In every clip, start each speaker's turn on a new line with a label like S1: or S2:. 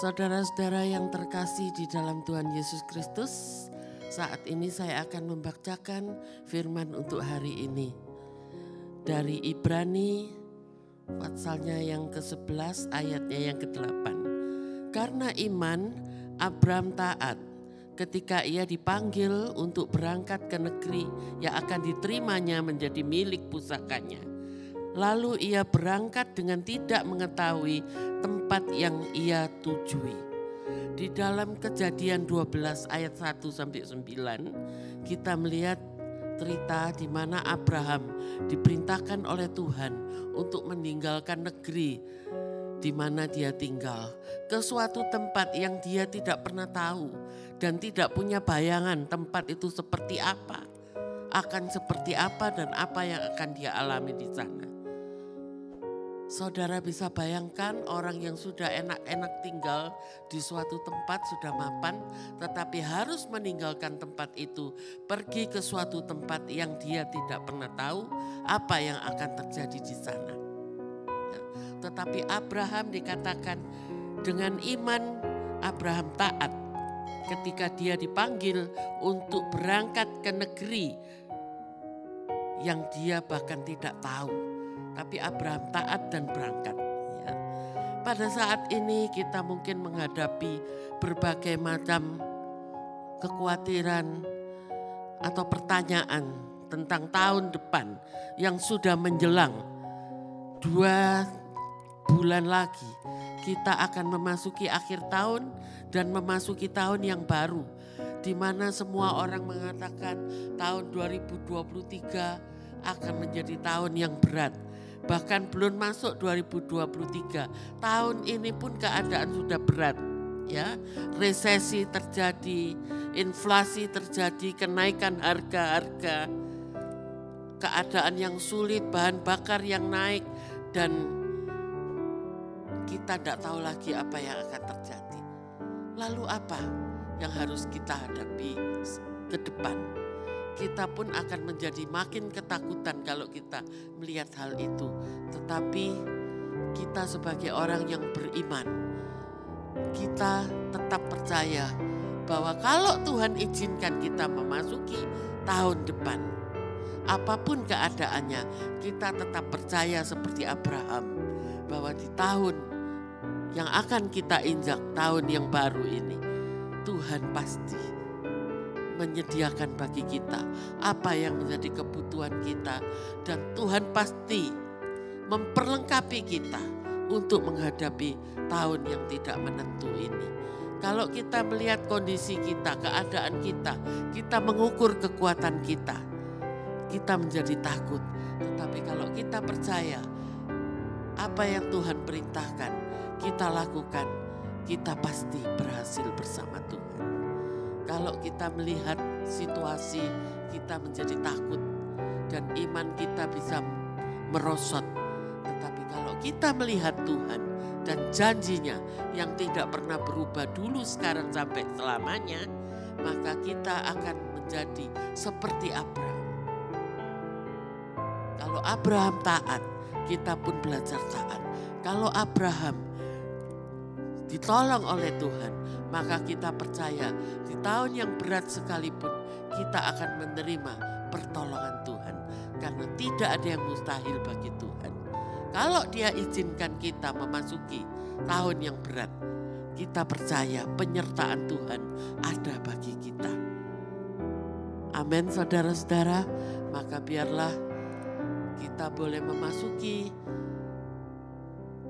S1: Saudara-saudara yang terkasih di dalam Tuhan Yesus Kristus, saat ini saya akan membacakan firman untuk hari ini. Dari Ibrani pasalnya yang ke-11 ayatnya yang ke-8. Karena iman Abraham taat ketika ia dipanggil untuk berangkat ke negeri yang akan diterimanya menjadi milik pusakanya. Lalu ia berangkat dengan tidak mengetahui tempat yang ia tujui. Di dalam Kejadian 12 ayat 1 sampai 9 kita melihat cerita di mana Abraham diperintahkan oleh Tuhan untuk meninggalkan negeri di mana dia tinggal ke suatu tempat yang dia tidak pernah tahu dan tidak punya bayangan tempat itu seperti apa, akan seperti apa dan apa yang akan dia alami di sana. Saudara bisa bayangkan orang yang sudah enak-enak tinggal di suatu tempat, sudah mapan, tetapi harus meninggalkan tempat itu, pergi ke suatu tempat yang dia tidak pernah tahu apa yang akan terjadi di sana. Tetapi Abraham dikatakan dengan iman Abraham taat ketika dia dipanggil untuk berangkat ke negeri yang dia bahkan tidak tahu. Tapi Abraham taat dan berangkat. Ya. Pada saat ini kita mungkin menghadapi berbagai macam kekhawatiran atau pertanyaan tentang tahun depan yang sudah menjelang 2 bulan lagi. Kita akan memasuki akhir tahun dan memasuki tahun yang baru. Di mana semua orang mengatakan tahun 2023 akan menjadi tahun yang berat. Bahkan belum masuk 2023, tahun ini pun keadaan sudah berat. Ya, resesi terjadi, inflasi terjadi, kenaikan harga-harga, keadaan yang sulit, bahan bakar yang naik, dan kita tidak tahu lagi apa yang akan terjadi. Lalu apa yang harus kita hadapi ke depan? Kita pun akan menjadi makin ketakutan kalau kita melihat hal itu. Tetapi kita sebagai orang yang beriman, kita tetap percaya bahwa kalau Tuhan izinkan kita memasuki tahun depan, apapun keadaannya, kita tetap percaya seperti Abraham bahwa di tahun yang akan kita injak, tahun yang baru ini, Tuhan pasti menyediakan bagi kita apa yang menjadi kebutuhan kita, dan Tuhan pasti memperlengkapi kita untuk menghadapi tahun yang tidak menentu ini. Kalau kita melihat kondisi kita, keadaan kita mengukur kekuatan kita menjadi takut. Tetapi kalau kita percaya apa yang Tuhan perintahkan kita lakukan, kita pasti berhasil bersama Tuhan. Kalau kita melihat situasi, kita menjadi takut dan iman kita bisa merosot. Tetapi kalau kita melihat Tuhan dan janjinya yang tidak pernah berubah dulu, sekarang sampai selamanya, maka kita akan menjadi seperti Abraham. Kalau Abraham taat, kita pun belajar taat. Kalau Abraham ditolong oleh Tuhan, maka kita percaya di tahun yang berat sekalipun kita akan menerima pertolongan Tuhan. Karena tidak ada yang mustahil bagi Tuhan. Kalau Dia izinkan kita memasuki tahun yang berat, kita percaya penyertaan Tuhan ada bagi kita. Amin, saudara-saudara. Maka biarlah kita boleh memasuki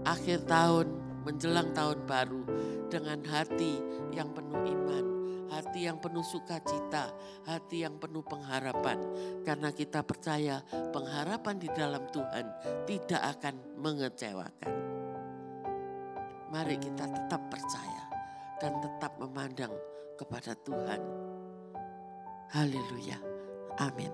S1: akhir tahun menjelang tahun baru dengan hati yang penuh iman, hati yang penuh sukacita, hati yang penuh pengharapan. Karena kita percaya pengharapan di dalam Tuhan tidak akan mengecewakan. Mari kita tetap percaya dan tetap memandang kepada Tuhan. Haleluya. Amin.